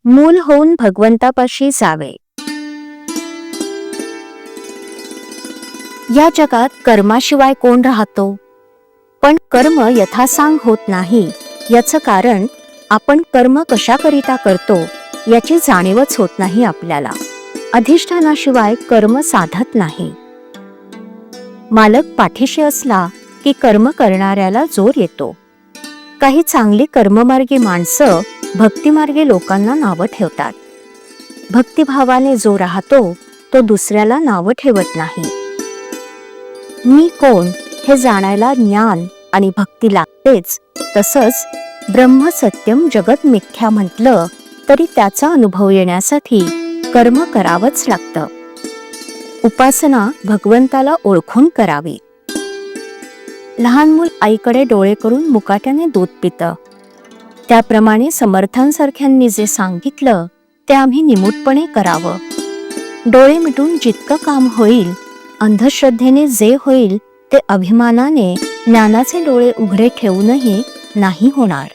मूल होऊन भगवंतापाशी जावे. या जगात कर्माशिवाय कोण राहतो? पण कर्म यथासांग होत नाही. याचं कारण आपण कर्म कशाकरिता करतो याची जाणीवच होत नाही आपल्याला. अधिष्ठानाशिवाय कर्म साधत नाही. मालक पाठीशी असला की कर्म करणाऱ्याला जोर येतो. काही चांगली कर्ममार्गी माणसं भक्तिमार्गी लोकांना नावं ठेवतात. भक्तिभावाने जो राहतो तो दुसऱ्याला नावं ठेवत नाही. मी कोण हे जाणायला ज्ञान आणि भक्ती लागतेच. तसंच ब्रह्म सत्यम जगत मिथ्या म्हटलं तरी त्याचा अनुभव येण्यासाठी कर्म करावंच लागतं. उपासना भगवंताला ओळखून करावी. लहान मूल आईकडे डोळे करून मुकाट्याने दूध पितं. त्याप्रमाणे समर्थांसारख्यांनी जे सांगितलं ते आम्ही निमूटपणे करावं. डोळे मिटून जितकं काम होईल, अंधश्रद्धेने जे होईल ते अभिमानाने ज्ञानाचे डोळे उघडे ठेवूनही नाही होणार.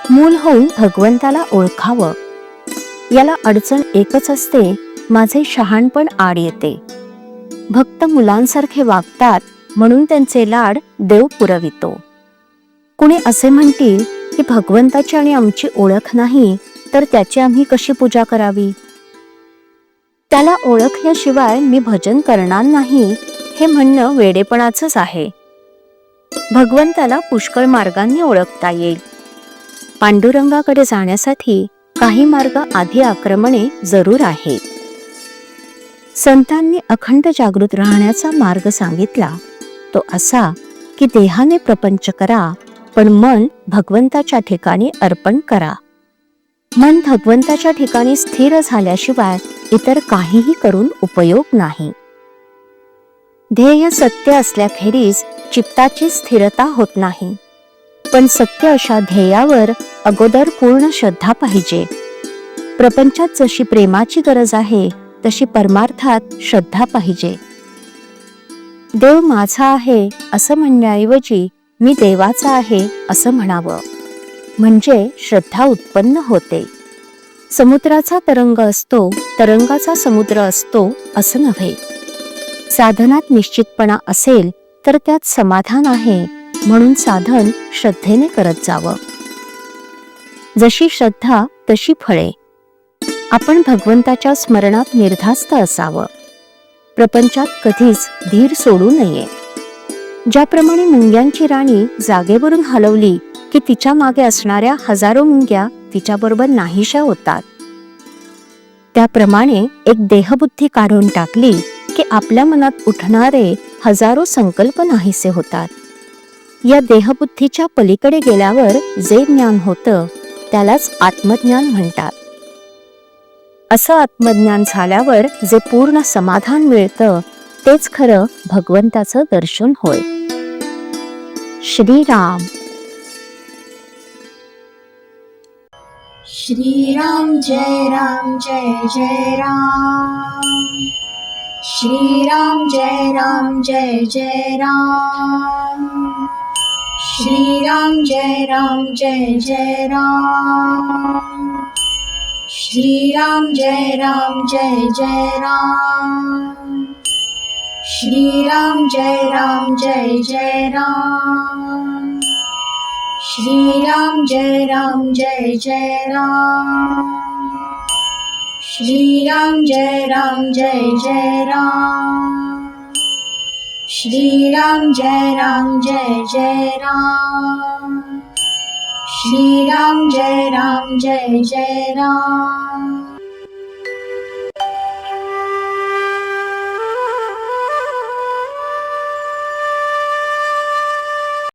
मूल होऊन भगवंताला ओळखावं. याला अडचण एकच असते, माझे शहाणपण आड येते. भक्त मुलांसारखे वागतात म्हणून त्यांचे लाड देव पुरवितो. कुणी असे म्हणतील की भगवंताची आणि आमची ओळख नाही तर त्याची आम्ही कशी पूजा करावी? त्याला ओळखल्याशिवाय मी भजन करणार नाही हे म्हणणं वेडेपणाचंच आहे. भगवंताला पुष्कळ मार्गांनी ओळखता येईल. पांडुरंगाकडे जाण्यासाठी काही मार्ग आधी आक्रमणे जरूर आहेत. संतांनी अखंड जागृत राहण्याचा मार्ग सांगितला तो असा की देहाने प्रपंच करा पण मन भगवंताच्या ठिकाणी अर्पण करा. मन भगवंताच्या ठिकाणी स्थिर झाल्याशिवाय इतर काहीही करून उपयोग नाही. ध्येय सत्य असल्याखेरीज चित्ताची स्थिरता होत नाही. पण सत्य अशा ध्येयावर अगोदर पूर्ण श्रद्धा पाहिजे. प्रपंचात जशी प्रेमाची गरज आहे तशी परमार्थात श्रद्धा पाहिजे. देव माझा आहे असं म्हणण्याऐवजी मी देवाचा आहे असं म्हणावं, म्हणजे श्रद्धा उत्पन्न होते. समुद्राचा तरंग असतो, तरंगाचा समुद्र असतो असं नव्हे. साधनात निश्चितपणा असेल तर त्यात समाधान आहे, म्हणून साधन श्रद्धेने करत जावं. जशी श्रद्धा तशी फळे. आपण भगवंताच्या स्मरणात निर्धास्त असावं. प्रपंचात कधीच धीर सोडू नये. ज्याप्रमाणे मुंग्यांची राणी जागेवरून हलवली की तिच्या मागे असणाऱ्या हजारो मुंग्या तिच्याबरोबर नाहीशा होतात, त्याप्रमाणे एक देहबुद्धी काढून टाकली की आपल्या मनात उठणारे हजारो संकल्प नाहीसे होतात. या देहबुद्धीच्या पलीकडे गेल्यावर जे ज्ञान होतं त्यालाच आत्मज्ञान म्हणतात. असं आत्मज्ञान झाल्यावर जे पूर्ण समाधान मिळतं तेच खरं भगवंताचं दर्शन होय. श्रीराम. श्रीराम जय राम जय जय राम. श्रीराम जय राम जय जय राम. श्रीराम जय राम जय जय राम. श्रीराम जय राम जय जय राम. श्रीराम जय राम जय जय राम. श्रीराम जय राम जय जय राम. श्रीराम जय राम जय जय राम. श्रीराम जय राम जय जय राम. श्रीराम जय राम जय जय राम.